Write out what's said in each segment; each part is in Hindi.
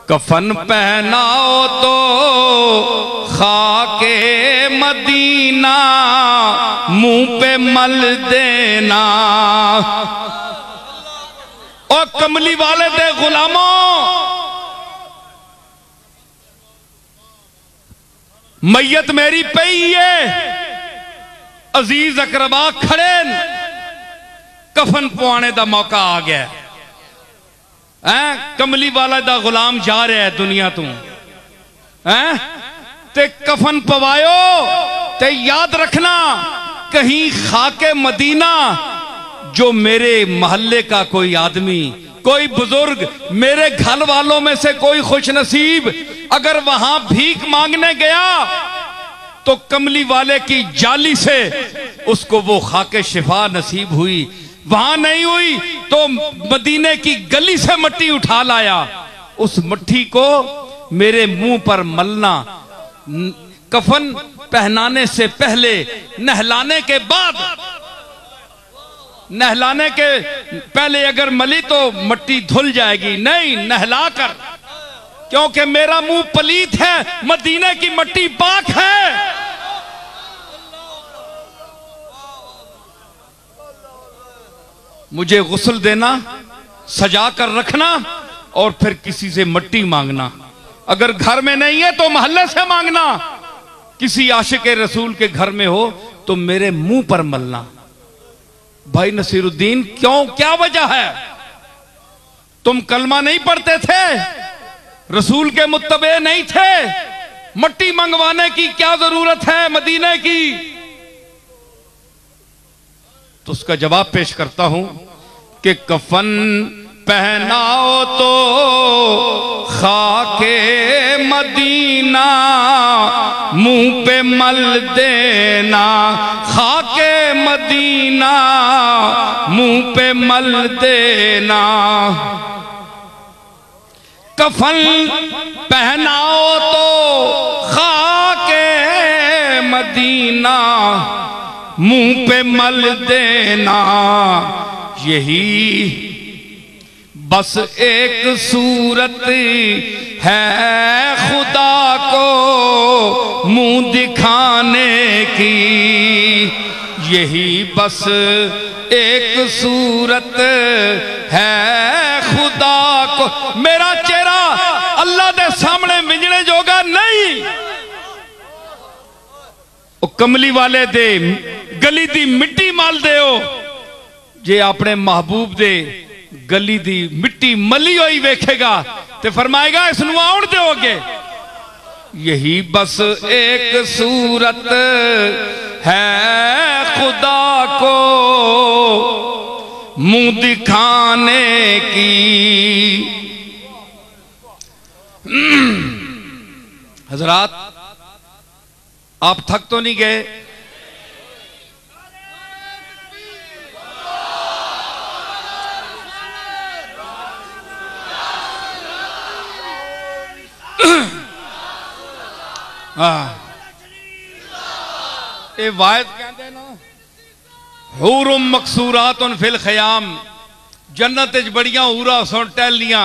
कफन पहनाओ तो खाके मदीना मुंह पे मल देना। और कमली वाले दे गुलामों, मैयत मेरी पई है, अजीज अकरबा खड़े, कफन पवाने का मौका आ गया है। कमली वाला दा गुलाम जा रहा है दुनिया तू है, ते कफन पवायो ते याद रखना कहीं खाके मदीना जो मेरे मोहल्ले का कोई आदमी, कोई बुजुर्ग, मेरे घर वालों में से कोई खुश नसीब अगर वहां भीख मांगने गया तो कमली वाले की जाली से उसको वो खाके शिफा नसीब हुई। वहां नहीं हुई तो मदीने की गली से मट्टी उठा लाया, उस मट्टी को मेरे मुंह पर मलना। कफन पहनाने से पहले, नहलाने के बाद, नहलाने के पहले अगर मली तो मट्टी धुल जाएगी, नहीं नहला कर, क्योंकि मेरा मुंह पलीत है, मदीने की मट्टी पाक है। मुझे गुस्ल देना, सजा कर रखना और फिर किसी से मट्टी मांगना। अगर घर में नहीं है तो मोहल्ले से मांगना। किसी आशिक रसूल के घर में हो तो मेरे मुंह पर मलना। भाई नसीरुद्दीन, क्यों, क्या वजह है? तुम कलमा नहीं पढ़ते थे, रसूल के मुत्तबे नहीं थे, मट्टी मंगवाने की क्या जरूरत है मदीने की? तो उसका जवाब पेश करता हूं कि कफन पहनाओ तो खाके मदीना मुंह पे मल देना, खाके मदीना मुंह पे मल देना। कफन पहनाओ तो खाके मदीना मुंह पे मल देना। यही बस एक सूरत है खुदा को मुंह दिखाने की, यही बस एक सूरत है खुदा को। मेरा चेहरा अल्लाह दे सामने मिलने जोगा नहीं। कमली वाले दे गली दी मिट्टी मल दे, जे अपने महबूब दे गली दी मिट्टी मली हुई वेखेगा तो फरमाएगा इसनू आउण दोगे। यही बस एक सूरत है खुदा को मुंह दिखाने की। हजरात, आप थक तो नहीं गए? ये वायद कहते ना, हूरुम मकसूरातुन फिल खयाम, जन्नत च बड़ियां हूरा सुन टहलियां,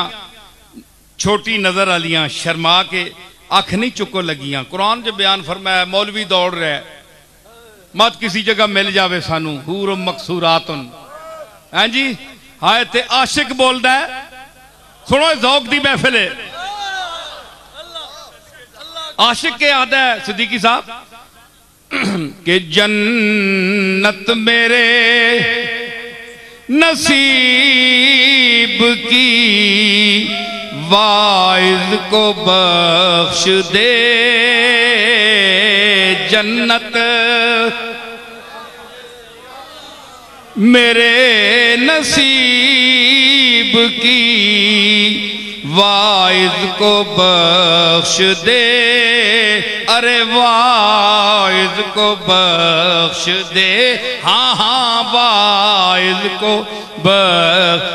छोटी नजर आलियां शर्मा के अख नहीं चुको लगियां। कुरान च बयान फरमाया, मौलवी दौड़ रहा है, मत किसी जगह मिल जावे सानू हूरुम मकसूरातुन। हैं जी, हाय ते आशिक बोलदा है, सुनो ज़ौक दी महफिल है। आशिक के आदा है सिद्दीकी साहब कि जन्नत मेरे नसीब की वाइज को बख्श दे, जन्नत मेरे नसीब की वाइज को बख्श दे, अरे वाइज को बख्श दे, हाँ हाँ वाइज को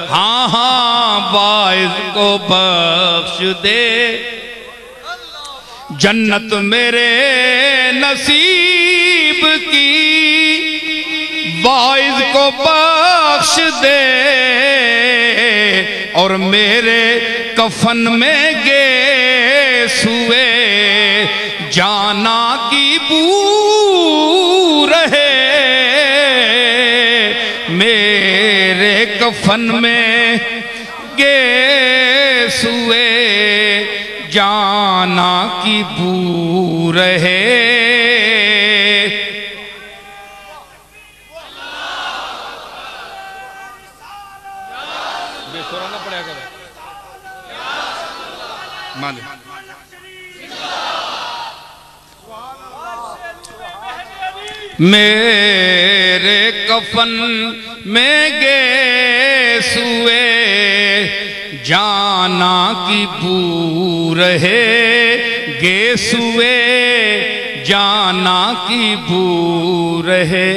हाँ हाँ वाइज को बख्श दे। जन्नत मेरे नसीब की वाइज को बख्श दे, और मेरे कफन में गेसुए जाना की बू रहे, मेरे कफन में गेसुए जाना की बू रहे। मेरे कफन में गेसुए जाना की बू रहे, गेसुए जाना की बू रहे।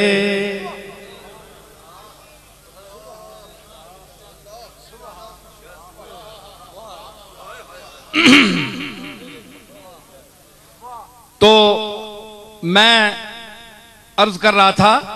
तो मैं अर्ज कर रहा था